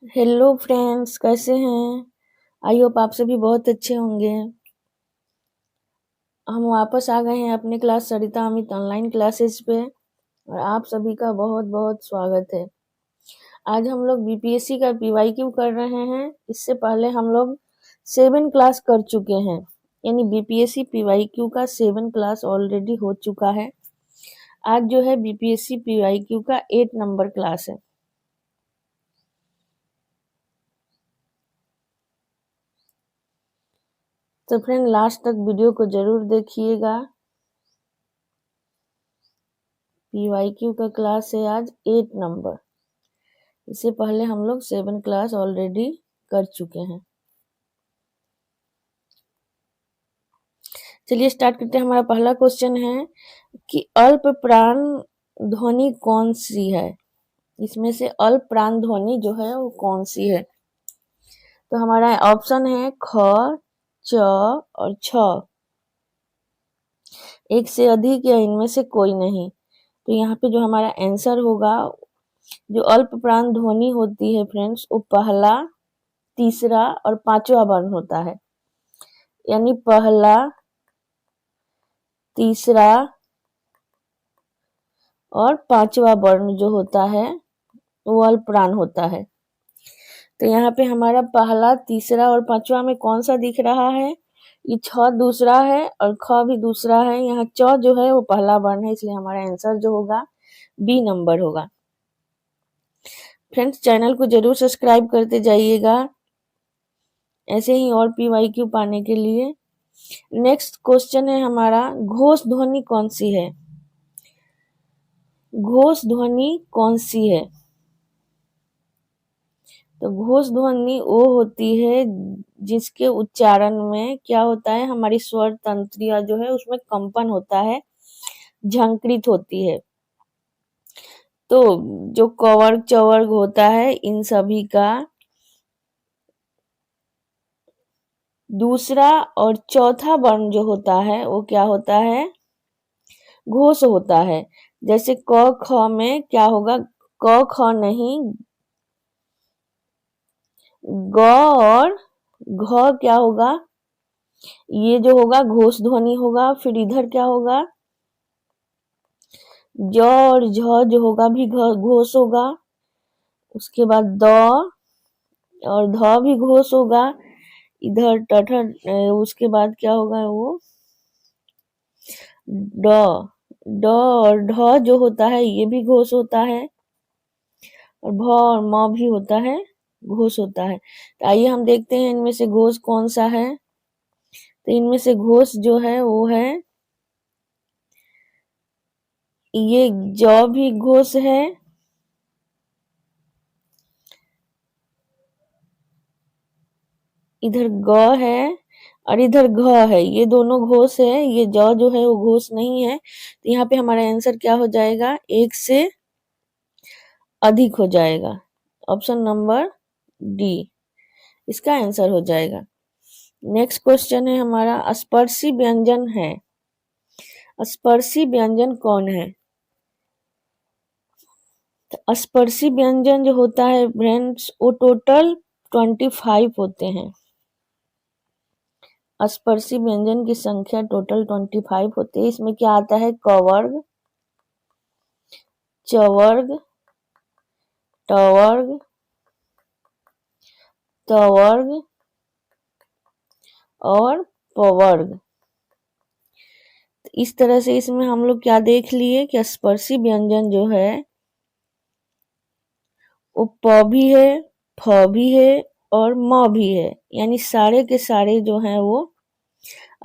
Hello friends, कैसे हैं। I hope आप सभी बहुत अच्छे होंगे। हम वापस आ गए हैं अपने क्लास सरिता अमित ऑनलाइन क्लासेस पे और आप सभी का बहुत बहुत स्वागत है। आज हम लोग बीपीएससी का पीवाईक्यू कर रहे हैं। इससे पहले हम लोग 7 क्लास कर चुके हैं, यानी बीपीएससी पीवाईक्यू का 7 क्लास ऑलरेडी हो चुका है। आज जो है बीपीएससी पीवाईक्यू का 8 नंबर क्लास है। तो फ्रेंड, लास्ट तक वीडियो को जरूर देखिएगा। पीवाईक्यू का क्लास है आज 8 नंबर। इससे पहले हम लोग 7 क्लास ऑलरेडी कर चुके हैं। चलिए स्टार्ट करते हैं। हमारा पहला क्वेश्चन है कि अल्प प्राण ध्वनि कौन सी है। इसमें से अल्प प्राण ध्वनि जो है वो कौन सी है। तो हमारा ऑप्शन है ख, च और छ। एक से अधिक या इनमें से कोई नहीं। तो यहाँ पे जो हमारा आंसर होगा, जो अल्प प्राण ध्वनि होती है फ्रेंड्स, वो पहला, तीसरा और पांचवा वर्ण होता है। यानी पहला, तीसरा और पांचवा वर्ण जो होता है वो अल्प प्राण होता है। तो यहाँ पे हमारा पहला, तीसरा और पांचवा में कौन सा दिख रहा है। ये छ दूसरा है और ख भी दूसरा है। यहाँ च जो है वो पहला वर्ण है, इसलिए हमारा आंसर जो होगा बी नंबर होगा। फ्रेंड्स, चैनल को जरूर सब्सक्राइब करते जाइएगा ऐसे ही और पीवाईक्यू पाने के लिए। नेक्स्ट क्वेश्चन है हमारा, घोष ध्वनि कौन सी है। घोष ध्वनि कौन सी है। तो घोष ध्वनि वो होती है जिसके उच्चारण में क्या होता है, हमारी स्वर तंत्रिया जो है उसमें कंपन होता है, झंकृत होती है। तो जो कवर्ग चवर्ग होता है, इन सभी का दूसरा और चौथा वर्ण जो होता है वो क्या होता है, घोष होता है। जैसे क ख में क्या होगा, क ख नहीं, ग और घ क्या होगा, ये जो होगा घोष ध्वनि होगा। फिर इधर क्या होगा, ज और झ जो होगा भी घोष होगा। उसके बाद द और ध भी घोष होगा। इधर उसके बाद क्या होगा, वो ड, ड और ढ जो होता है ये भी घोष होता है। और भ और म भी होता है, घोष होता है। तो आइए हम देखते हैं इनमें से घोष कौन सा है। तो इनमें से घोष जो है वो है, ये ज भी घोष है, इधर ग है और इधर घ है। ये दोनों घोष है, ये ज जो है वो घोष नहीं है। तो यहाँ पे हमारा आंसर क्या हो जाएगा, एक से अधिक हो जाएगा। ऑप्शन नंबर डी इसका आंसर हो जाएगा। नेक्स्ट क्वेश्चन है हमारा, स्पर्शी व्यंजन है। स्पर्शी व्यंजन कौन है। तो स्पर्शी व्यंजन जो होता है फ्रेंड्स, वो टोटल 25 होते हैं। स्पर्शी व्यंजन की संख्या टोटल 25 होती है। इसमें क्या आता है, कवर्ग, चवर्ग, टवर्ग, तवर्ग और पवर्ग। इस तरह से इसमें हम लोग क्या देख लिए कि स्पर्शी व्यंजन जो है वो प भी है, फ भी है और म भी है। यानी सारे के सारे जो हैं वो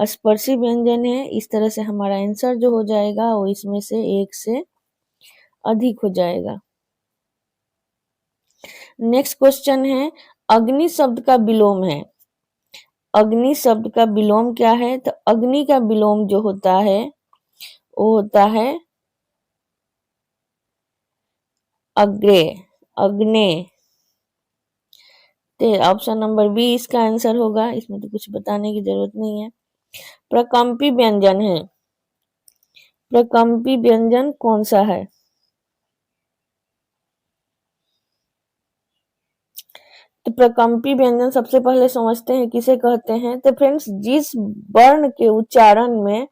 स्पर्शी व्यंजन है। इस तरह से हमारा आंसर जो हो जाएगा वो इसमें से एक से अधिक हो जाएगा। नेक्स्ट क्वेश्चन है, अग्नि शब्द का विलोम है। अग्नि शब्द का विलोम क्या है। तो अग्नि का विलोम जो होता है वो होता है अग्रे, अग्ने। तो ऑप्शन नंबर बी इसका आंसर होगा। इसमें तो कुछ बताने की जरूरत नहीं है। प्रकंपी व्यंजन है। प्रकंपी व्यंजन कौन सा है। प्रकंपी व्यंजन सबसे पहले समझते हैं किसे कहते हैं। तो फ्रेंड्स, जिस वर्ण के उच्चारण में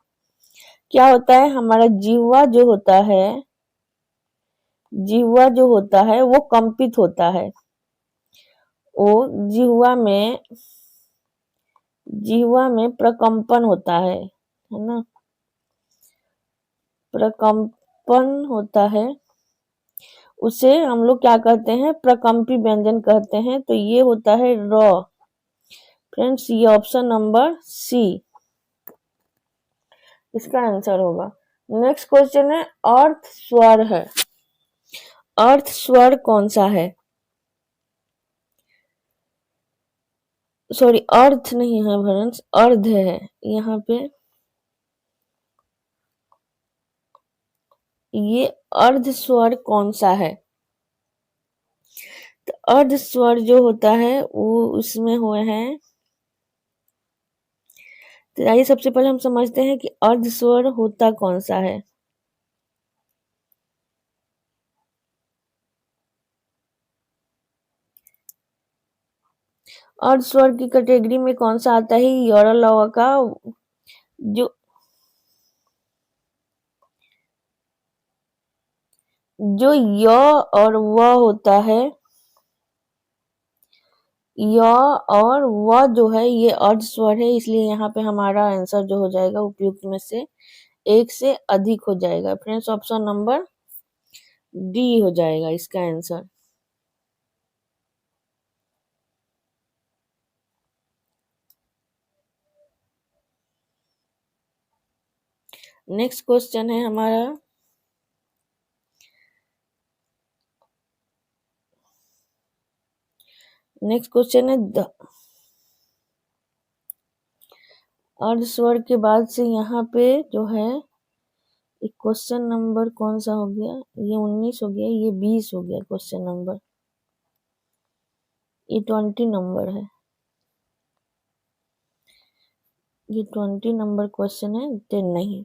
क्या होता है, हमारा जिह्वा जो होता है वो कंपित होता है। वो जिह्वा में प्रकंपन होता है ना, प्रकंपन होता है, उसे हम लोग क्या कहते हैं, प्रकंपी व्यंजन कहते हैं। तो ये होता है र। फ्रेंड्स, ये ऑप्शन नंबर सी इसका आंसर होगा। नेक्स्ट क्वेश्चन है, अर्थ स्वर है। अर्थ स्वर कौन सा है? सॉरी, अर्थ नहीं है फ्रेंड्स, अर्ध है यहाँ पे। ये अर्ध स्वर कौन सा है? तो अर्ध स्वर जो होता है वो उसमें हुए हैं। तो आइए सबसे पहले हम समझते हैं कि अर्ध स्वर होता कौन सा है। अर्ध स्वर की कैटेगरी में कौन सा आता है? यरलवा का जो य और व होता है, य और व जो है ये अर्ध स्वर है, इसलिए यहाँ पे हमारा आंसर जो हो जाएगा उपयुक्त में से एक से अधिक हो जाएगा। फ्रेंड्स, ऑप्शन नंबर डी हो जाएगा इसका आंसर। नेक्स्ट क्वेश्चन है हमारा, नेक्स्ट क्वेश्चन है अर्ध स्वर के बाद से यहाँ पे जो है एक क्वेश्चन नंबर कौन सा हो गया, ये 19 हो गया, ये 20 हो गया क्वेश्चन नंबर, ये 20 नंबर है, ये 20 नंबर क्वेश्चन है। 10 नहीं,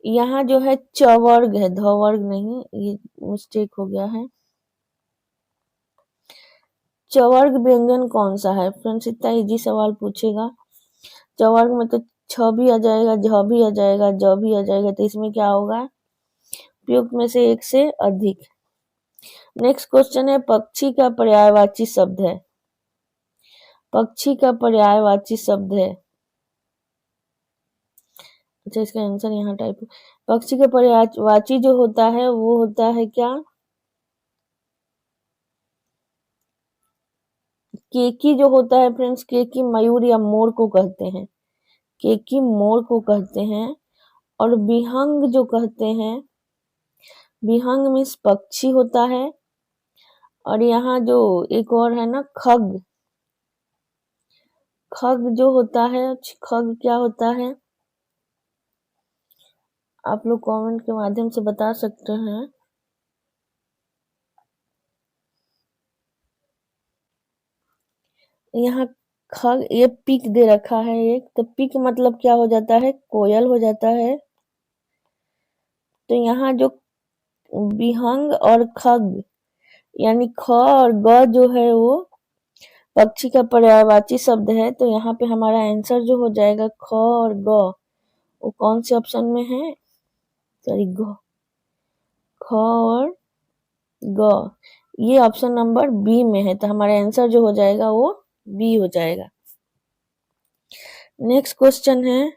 यहाँ जो है चवर्ग है, धवर्ग नहीं, ये मिस्टेक हो गया है। चवर्ग व्यंजन कौन सा है? फ्रेंड्स, इतना इजी सवाल पूछेगा। चवर्ग में तो छ भी आ जाएगा, झ भी आ जाएगा, ज भी आ जाएगा, तो इसमें क्या होगा, उपयुक्त में से एक से अधिक। नेक्स्ट क्वेश्चन है, पक्षी का पर्यायवाची शब्द है। पक्षी का पर्यायवाची शब्द है, अच्छा इसका आंसर यहाँ टाइप। पक्षी के पर्यायवाची जो होता है वो होता है क्या, केकी जो होता है फ्रेंड्स, केकी मयूर या मोर को कहते हैं, केकी मोर को कहते हैं। और विहंग जो कहते हैं, विहंग मीन्स पक्षी होता है। और यहाँ जो एक और है ना, खग, खग जो होता है, खग क्या होता है, आप लोग कमेंट के माध्यम से बता सकते हैं। यहाँ खग, ये पिक दे रखा है एक, तो पिक मतलब क्या हो जाता है, कोयल हो जाता है। तो यहाँ जो विहंग और खग यानी ख और ग जो है वो पक्षी का पर्यायवाची शब्द है। तो यहाँ पे हमारा आंसर जो हो जाएगा ख और ग, वो कौन से ऑप्शन में है, सॉरी ग, ख और ग, ये ऑप्शन नंबर बी में है। तो हमारा आंसर जो हो जाएगा वो बी हो जाएगा। नेक्स्ट क्वेश्चन है,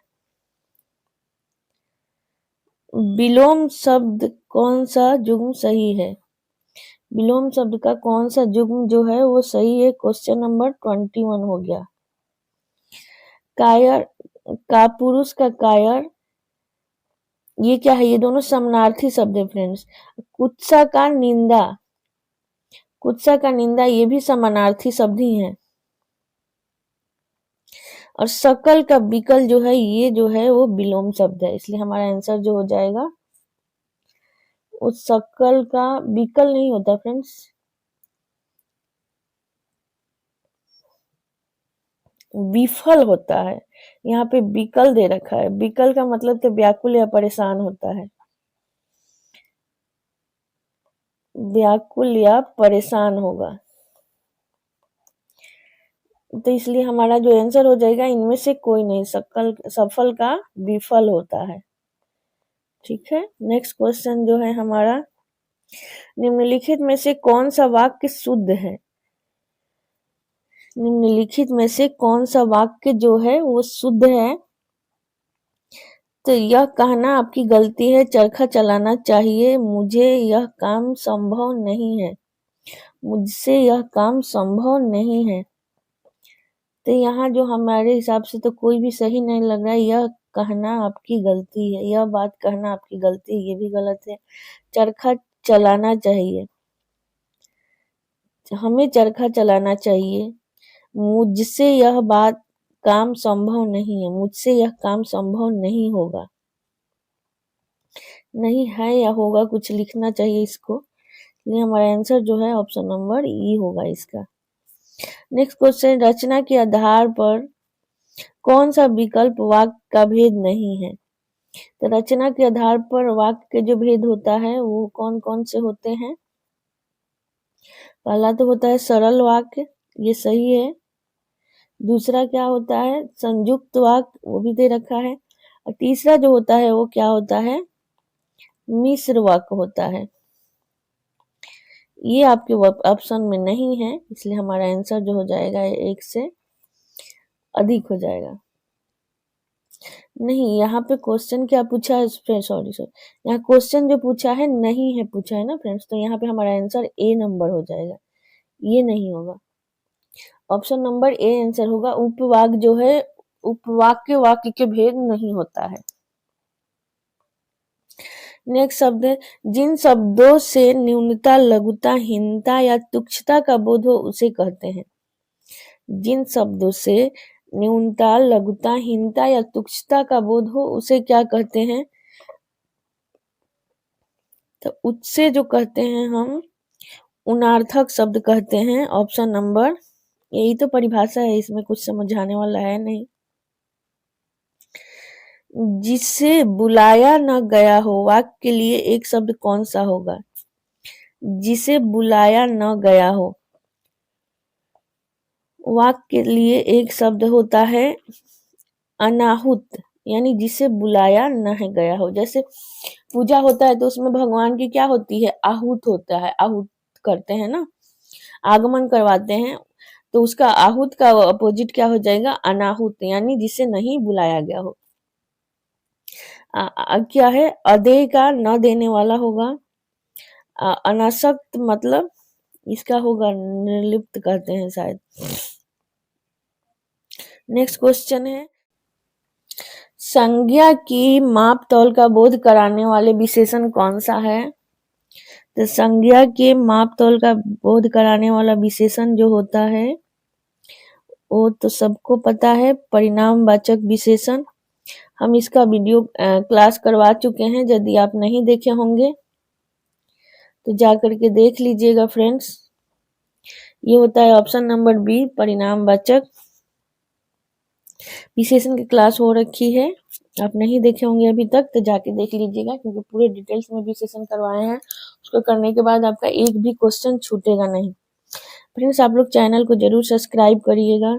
विलोम शब्द कौन सा युग्म सही है? विलोम शब्द का कौन सा युग्म जो है वो सही है? क्वेश्चन नंबर 21 हो गया। कायर, कापुरुष का कायर, ये क्या है, ये दोनों समानार्थी शब्द है फ्रेंड्स। कुत्सा का निंदा, कुत्सा का निंदा, ये भी समानार्थी शब्द ही है। और सकल का विकल जो है, ये जो है वो विलोम शब्द है, इसलिए हमारा आंसर जो हो जाएगा, उस सकल का विकल नहीं होता फ्रेंड्स, विफल होता है। यहाँ पे विकल दे रखा है, विकल का मतलब तो व्याकुल या परेशान होता है, व्याकुल या परेशान होगा। तो इसलिए हमारा जो आंसर हो जाएगा इनमें से कोई नहीं, सफल का विफल होता है। ठीक है, नेक्स्ट क्वेश्चन जो है हमारा, निम्नलिखित में से कौन सा वाक्य शुद्ध है? निम्नलिखित में से कौन सा वाक्य जो है वो शुद्ध है? तो यह कहना आपकी गलती है, चरखा चलाना चाहिए, मुझे यह काम संभव नहीं है, मुझसे यह काम संभव नहीं है। तो यहाँ जो हमारे हिसाब से तो कोई भी सही नहीं लग रहा है। यह कहना आपकी गलती है, यह बात कहना आपकी गलती है, ये भी गलत है। चरखा चलाना चाहिए, हमें चरखा चलाना चाहिए, मुझसे यह बात काम संभव नहीं है, मुझसे यह काम संभव नहीं होगा। नहीं है या होगा कुछ लिखना चाहिए इसको, इसलिए हमारा आंसर जो है ऑप्शन नंबर ई होगा इसका। नेक्स्ट क्वेश्चन, रचना के आधार पर कौन सा विकल्प वाक्य का भेद नहीं है? तो रचना के आधार पर वाक्य के जो भेद होता है वो कौन कौन से होते हैं? पहला तो होता है सरल वाक्य, ये सही है। दूसरा क्या होता है? संयुक्त वाक्य, वो भी दे रखा है। और तीसरा जो होता है वो क्या होता है? मिश्र वाक्य होता है। ये आपके ऑप्शन में नहीं है, इसलिए हमारा आंसर जो हो जाएगा एक से अधिक हो जाएगा। नहीं, यहाँ पे क्वेश्चन क्या पूछा है फ्रेंड्स, सॉरी यहाँ क्वेश्चन जो पूछा है नहीं है पूछा है ना फ्रेंड्स, तो यहाँ पे हमारा आंसर ए नंबर हो जाएगा, ये नहीं होगा। ऑप्शन नंबर ए आंसर होगा। उपवाक्य जो है, उपवाक्य वाक्य के भेद नहीं होता है। नेक्स्ट शब्द है, जिन शब्दों से न्यूनता, लघुता, हीनता या तुच्छता का बोध हो उसे कहते हैं। जिन शब्दों से न्यूनता, लघुता, हीनता या तुच्छता का बोध हो उसे क्या कहते हैं? तो उससे जो कहते हैं हम उनार्थक शब्द कहते हैं। ऑप्शन नंबर, यही तो परिभाषा है, इसमें कुछ समझाने वाला है नहीं। जिसे बुलाया न गया हो, वाक्य के लिए एक शब्द कौन सा होगा? जिसे बुलाया न गया हो, वाक्य के लिए एक शब्द होता है अनाहुत, यानी जिसे बुलाया न गया हो। जैसे पूजा होता है तो उसमें भगवान की क्या होती है? आहूत होता है, आहूत करते हैं ना, आगमन करवाते हैं, तो उसका आहूत का अपोजिट क्या हो जाएगा? अनाहुत, यानी जिसे नहीं बुलाया गया हो। क्या है? अदेय का न देने वाला होगा। अनासक्त मतलब इसका होगा निर्लिप्त कहते हैं शायद। नेक्स्ट क्वेश्चन है, संज्ञा की माप तौल का बोध कराने वाले विशेषण कौन सा है? तो संज्ञा के माप तौल का बोध कराने वाला विशेषण जो होता है वो तो सबको पता है, परिणामवाचक विशेषण। हम इसका वीडियो क्लास करवा चुके हैं, यदि आप नहीं देखे होंगे तो जा करके देख लीजिएगा फ्रेंड्स। ये होता है ऑप्शन नंबर बी, परिणामवाचक विशेषण की क्लास हो रखी है, आप नहीं देखे होंगे अभी तक तो जाके देख लीजिएगा, क्योंकि पूरे डिटेल्स में विशेषण करवाए हैं। उसको करने के बाद आपका एक भी क्वेश्चन छूटेगा नहीं। फ्रेंड्स, आप लोग चैनल को जरूर सब्सक्राइब करिएगा,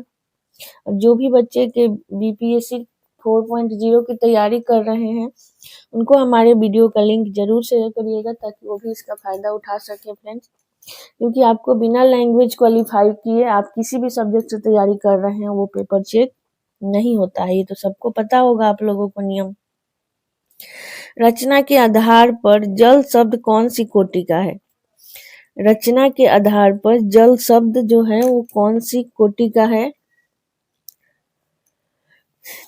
और जो भी बच्चे के बीपीएससी 4.0 की तैयारी कर रहे हैं उनको हमारे वीडियो का लिंक जरूर शेयर करिएगा, ताकि वो भी इसका फायदा उठा सके फ्रेंड्स। क्योंकि आपको बिना लैंग्वेज क्वालिफाई किए आप किसी भी सब्जेक्ट से तैयारी कर रहे हैं वो पेपर चेक नहीं होता है, ये तो सबको पता होगा आप लोगों को नियम। रचना के आधार पर जल शब्द कौन सी कोटि का है? रचना के आधार पर जल शब्द जो है वो कौन सी कोटि का है?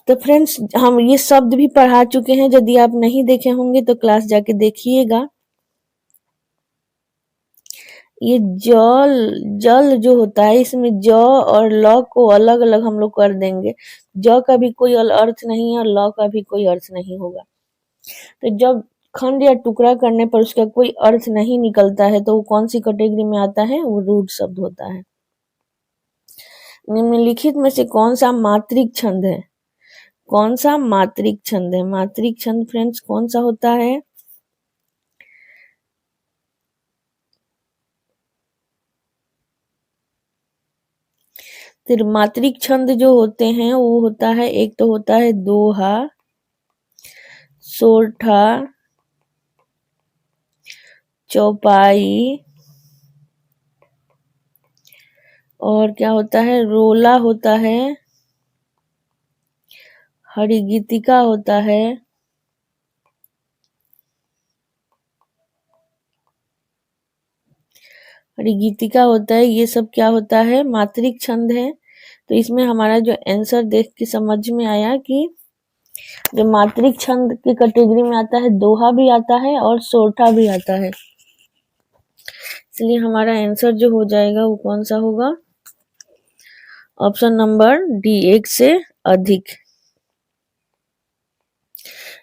तो फ्रेंड्स, हम ये शब्द भी पढ़ा चुके हैं, यदि आप नहीं देखे होंगे तो क्लास जाके देखिएगा। ये जल, जल जो होता है इसमें ज और ल को अलग अलग हम लोग कर देंगे। ज का भी कोई अर्थ नहीं है और ल का भी कोई अर्थ नहीं होगा। तो जब खंड या टुकड़ा करने पर उसका कोई अर्थ नहीं निकलता है तो वो कौन सी कैटेगरी में आता है? वो रूढ़ शब्द होता है। निम्नलिखित में से कौन सा मात्रिक छंद है? कौन सा मात्रिक छंद है? मात्रिक छंद फ्रेंड्स कौन सा होता है? त्रिमात्रिक छंद जो होते हैं वो होता है, एक तो होता है दोहा, सोरठा, चौपाई, और क्या होता है, रोला होता है, हरिगीतिका होता है, हरिगीतिका होता है। ये सब क्या होता है, मात्रिक छंद है। तो इसमें हमारा जो आंसर देख के समझ में आया कि जो मात्रिक छंद की कैटेगरी में आता है, दोहा भी आता है और सोरठा भी आता है। इसलिए हमारा आंसर जो हो जाएगा वो कौन सा होगा, ऑप्शन नंबर डी, एक से अधिक।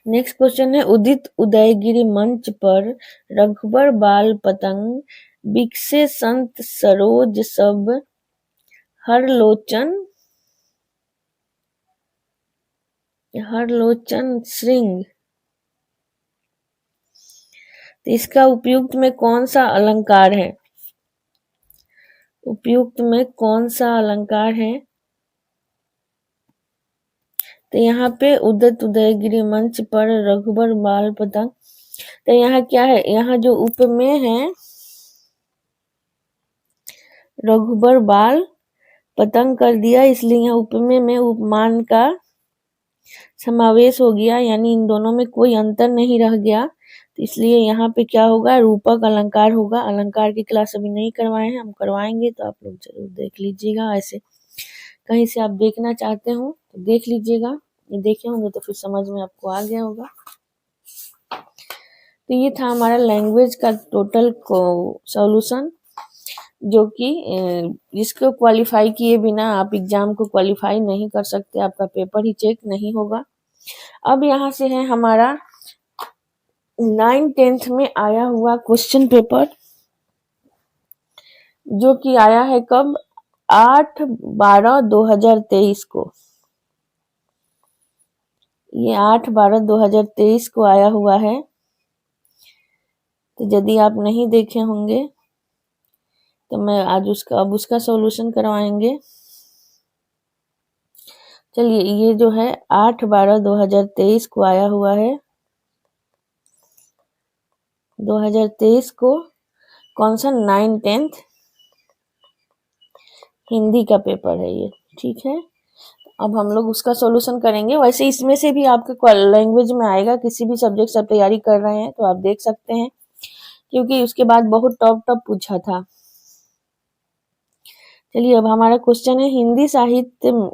नेक्स्ट क्वेश्चन है, उदित उदयगिरि मंच पर रघुबर बाल पतंग, बिकसे संत सरोज सब, हरलोचन श्रृंग। तो इसका उपयुक्त में कौन सा अलंकार है, उपयुक्त में कौन सा अलंकार है। तो यहाँ पे उदित उदयगिरि मंच पर रघुबर बाल पतंग, तो यहाँ क्या है, यहाँ जो उपमेय है रघुबर बाल पतंग कर दिया, इसलिए यहाँ उपमेय में उपमान का समावेश हो गया, यानी इन दोनों में कोई अंतर नहीं रह गया। तो इसलिए यहाँ पे क्या होगा, रूपक अलंकार होगा। अलंकार की क्लास अभी नहीं करवाए हैं, हम करवाएंगे, तो आप लोग जरूर देख लीजिएगा। ऐसे कहीं से आप देखना चाहते हो तो देख लीजिएगा, ये देखे होंगे तो फिर समझ में आपको आ गया होगा। तो ये था हमारा लैंग्वेज का टोटल सॉल्यूशन, जो कि जिसको क्वालिफाई किए बिना आप एग्जाम को क्वालिफाई नहीं कर सकते, आपका पेपर ही चेक नहीं होगा। अब यहाँ से है हमारा 9th-10th में आया हुआ क्वेश्चन पेपर, जो कि आया है कब, 8/12/2023 को। ये 8/12/2023 को आया हुआ है। तो यदि आप नहीं देखे होंगे तो मैं आज अब उसका सॉल्यूशन करवाएंगे। चलिए, ये जो है 8/12/2023 को आया हुआ है। 2023 को कौन सा, 9th-10th हिंदी का पेपर है ये, ठीक है। अब हम लोग उसका सॉल्यूशन करेंगे। वैसे इसमें से भी आपके लैंग्वेज में आएगा, किसी भी सब्जेक्ट से तैयारी कर रहे हैं तो आप देख सकते हैं, क्योंकि उसके बाद बहुत टॉप पूछा था। चलिए, अब हमारा क्वेश्चन है, हिंदी साहित्य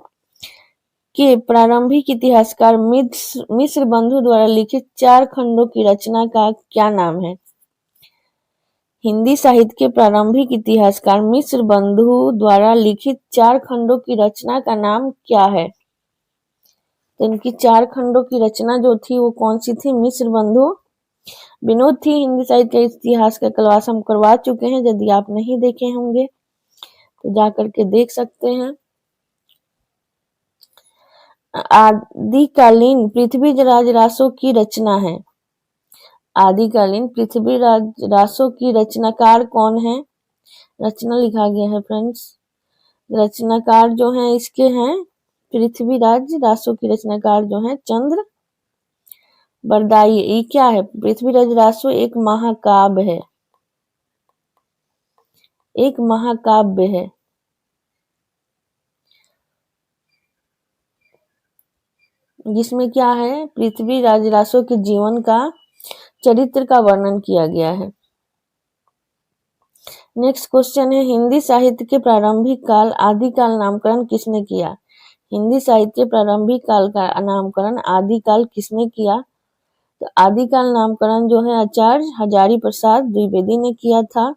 के प्रारंभिक इतिहासकार मिश्र बंधु द्वारा लिखित 4 खंडों की रचना का क्या नाम है। हिंदी साहित्य के प्रारंभिक इतिहासकार मिश्र बंधु द्वारा लिखित 4 खंडों की रचना का नाम क्या है। तो इनकी 4 खंडों की रचना जो थी वो कौन सी थी, मिश्र बंधु विनोद थी। हिंदी साहित्य के इतिहास का क्लास हम करवा चुके हैं, यदि आप नहीं देखे होंगे तो जा करके देख सकते हैं। आदिकालीन पृथ्वीराज रासो की रचना है। आदिकालीन पृथ्वीराज रासो की रचनाकार कौन है, रचना लिखा गया है फ्रेंड्स। रचनाकार जो है इसके हैं, पृथ्वीराज रासो की रचनाकार जो है चंद्र बरदाई। ये क्या है, पृथ्वीराज रासो एक महाकाव्य है, एक महाकाव्य है। जिसमें क्या है, पृथ्वीराज रासो के जीवन का, चरित्र का वर्णन किया गया है। नेक्स्ट क्वेश्चन है, हिंदी साहित्य के प्रारंभिक काल आदिकाल नामकरण किसने किया। हिंदी साहित्य के प्रारंभिक काल का नामकरण आदिकाल किसने किया। तो आदिकाल नामकरण जो है आचार्य हजारी प्रसाद द्विवेदी ने किया था।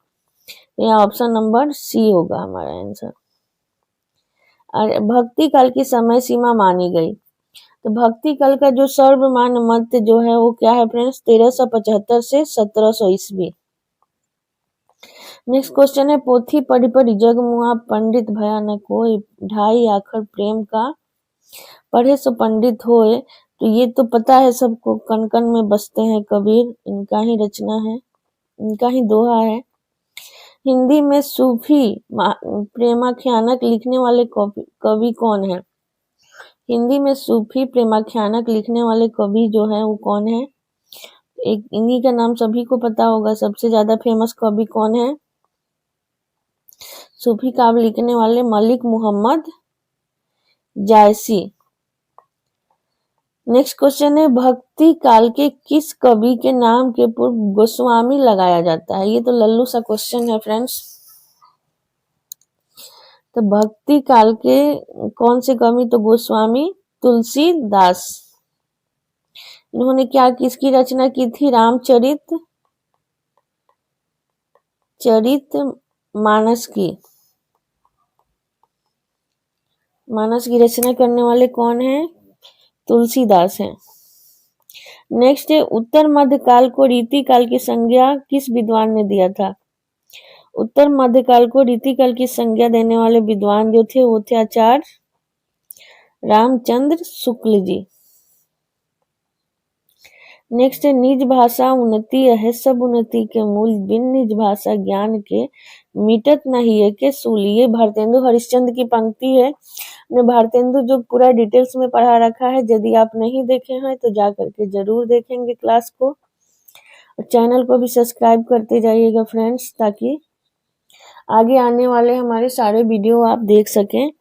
तो यहाँ ऑप्शन नंबर सी होगा हमारा आंसर। भक्ति काल की समय सीमा मानी गई। तो भक्ति काल का जो सर्वमान्य मत जो है वो क्या है फ्रेंड्स, 1375 से 1700 ईस्वी। नेक्स्ट क्वेश्चन है, पोथी पढ़ी पढ़ी जग मुआ पंडित भया न कोई, 2.5 आखर प्रेम का पढ़े सो पंडित होए। तो ये तो पता है सबको, कण कण में बसते हैं कबीर, इनका ही रचना है, इनका ही दोहा है। हिंदी में सूफी प्रेमाख्यानक लिखने वाले कवि कौन है? हिंदी में सूफी प्रेमाख्यानक लिखने वाले कवि जो है वो कौन है? एक इन्हीं का नाम सभी को पता होगा। सबसे ज्यादा फेमस कवि कौन है? सूफी काव्य लिखने वाले मलिक मोहम्मद जायसी। नेक्स्ट क्वेश्चन है, भक्ति काल के किस कवि के नाम के पूर्व गोस्वामी लगाया जाता है? ये तो लल्लू सा क्वेश्चन है फ्रेंड्स। तो भक्ति काल के कौन से कवि? तो गोस्वामी तुलसीदास। इन्होंने क्या किसकी रचना की थी? रामचरित मानस की। मानस की रचना करने वाले कौन है? तुलसीदास हैं। नेक्स्ट है, उत्तर मध्य काल को रीति काल की संज्ञा किस विद्वान ने दिया था? उत्तर मध्य काल को रीति काल की संज्ञा देने वाले विद्वान जो थे वो थे आचार्य रामचंद्र शुक्ल जी। नेक्स्ट है, निज भाषा उन्नति है सब उन्नति के मूल, बिन निज भाषा ज्ञान के मिटत नहीं है के सूल। ये भारतेंदु हरिश्चंद्र की पंक्ति है। हमने भारतेंदु जो पूरा डिटेल्स में पढ़ा रखा है, यदि आप नहीं देखे हैं तो जा करके जरूर देखेंगे क्लास को। और चैनल को भी सब्सक्राइब करते जाइएगा फ्रेंड्स, ताकि आगे आने वाले हमारे सारे वीडियो आप देख सकें।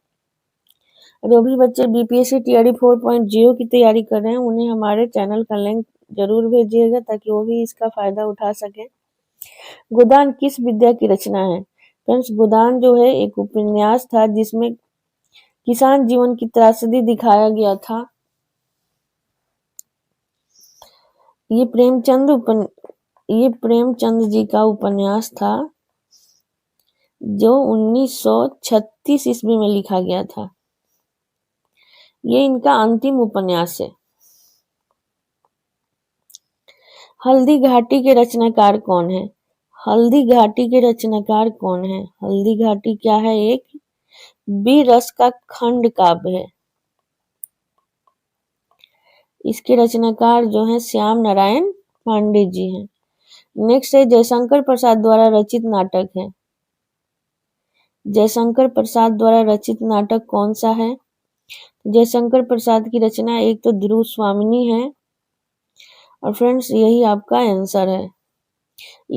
जो भी बच्चे बीपीएससी टीआरडी 4.0 की तैयारी कर रहे हैं उन्हें हमारे चैनल का लिंक जरूर भेजिएगा, ताकि वो भी इसका फायदा उठा सके। गोदान किस विद्या की रचना है? फ्रेंड्स, गोदान जो है एक उपन्यास था जिसमें किसान जीवन की त्रासदी दिखाया गया था। ये प्रेमचंद जी का उपन्यास था जो 1936 ईस्वी में लिखा गया था। ये इनका अंतिम उपन्यास है। हल्दी घाटी के रचनाकार कौन है? हल्दी घाटी के रचनाकार कौन है? हल्दी घाटी क्या है? एक वीर रस का खंड काव्य है। इसके रचनाकार जो है श्याम नारायण पांडे जी हैं। नेक्स्ट है, जयशंकर प्रसाद द्वारा रचित नाटक है। जयशंकर प्रसाद द्वारा रचित नाटक कौन सा है? जयशंकर प्रसाद की रचना एक तो ध्रुव स्वामिनी है, और फ्रेंड्स यही आपका आंसर है।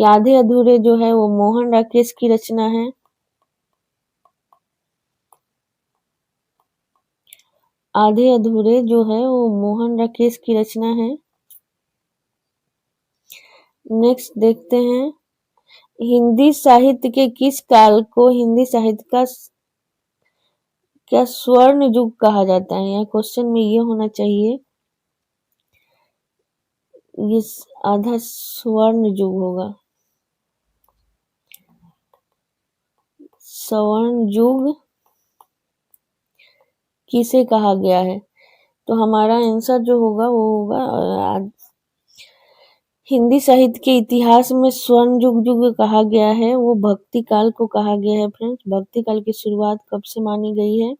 आधे अधूरे जो है वो मोहन राकेश की रचना है। आधे अधूरे जो है वो मोहन राकेश की रचना है। नेक्स्ट देखते हैं, हिंदी साहित्य के किस काल को हिंदी साहित्य का क्या स्वर्ण युग कहा जाता है? यहाँ क्वेश्चन में ये होना चाहिए, ये आधा स्वर्ण युग होगा। स्वर्ण युग किसे कहा गया है? तो हमारा आंसर जो होगा वो होगा, हिंदी साहित्य के इतिहास में स्वर्ण युग कहा गया है वो भक्ति काल को कहा गया है। फ्रेंड्स, भक्ति काल की शुरुआत कब से मानी गई है?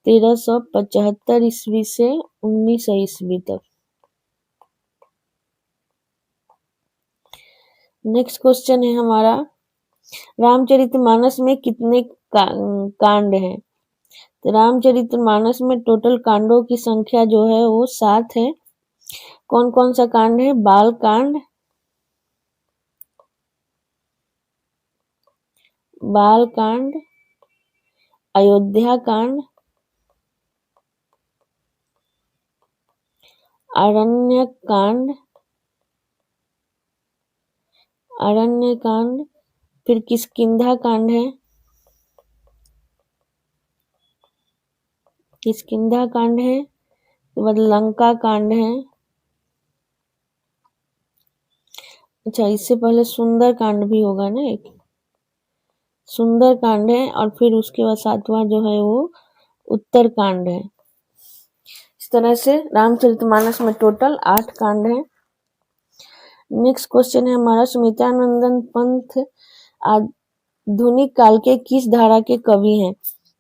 1375 ईस्वी से 1900 ईस्वी तक। नेक्स्ट क्वेश्चन है हमारा, रामचरितमानस में कितने कांड हैं? तो रामचरितमानस में टोटल कांडों की संख्या जो है वो 7 है। कौन कौन सा कांड है? बाल कांड, अयोध्या कांड, अरण्य कांड, फिर किष्किंधा कांड है, तो बाद लंका कांड है। अच्छा, इससे पहले सुंदर कांड भी होगा ना, एक सुंदर कांड है, और फिर उसके बाद 7वां जो है वो उत्तर कांड है। इस तरह से रामचरितमानस में टोटल 8 कांड है। नेक्स्ट क्वेश्चन है हमारा, सुमित्रानंदन पंत आधुनिक काल के किस धारा के कवि हैं?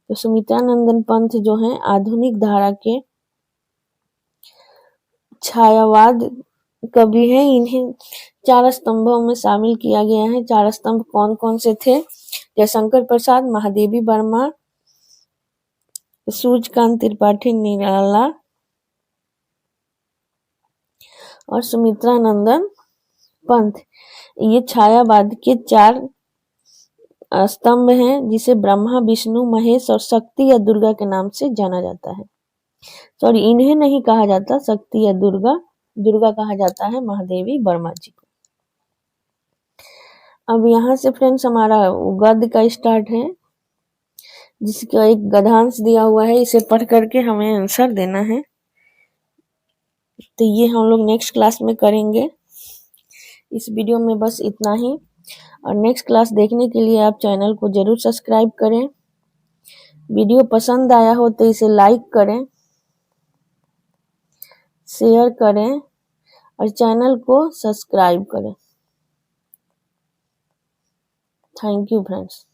तो सुमित्रानंदन पंत जो हैं आधुनिक धारा के छायावाद कवि हैं। इन्हें 4 स्तंभों में शामिल किया गया है। 4 स्तंभ कौन कौन से थे? जयशंकर प्रसाद, महादेवी वर्मा, सूर्यकांत त्रिपाठी निराला और सुमित्रा नंदन पंत। ये छायावाद के 4 स्तंभ हैं, जिसे ब्रह्मा, विष्णु, महेश और शक्ति या दुर्गा के नाम से जाना जाता है। सॉरी, इन्हें नहीं कहा जाता शक्ति या दुर्गा, दुर्गा कहा जाता है महादेवी वर्मा जी को। अब यहाँ से फ्रेंड्स हमारा गद्य का स्टार्ट है, जिसका एक गद्यांश दिया हुआ है, इसे पढ़ करके हमें आंसर देना है। तो ये हम लोग नेक्स्ट क्लास में करेंगे। इस वीडियो में बस इतना ही, और नेक्स्ट क्लास देखने के लिए आप चैनल को जरूर सब्सक्राइब करें। वीडियो पसंद आया हो तो इसे लाइक करें, शेयर करें और चैनल को सब्सक्राइब करें। Thank you friends.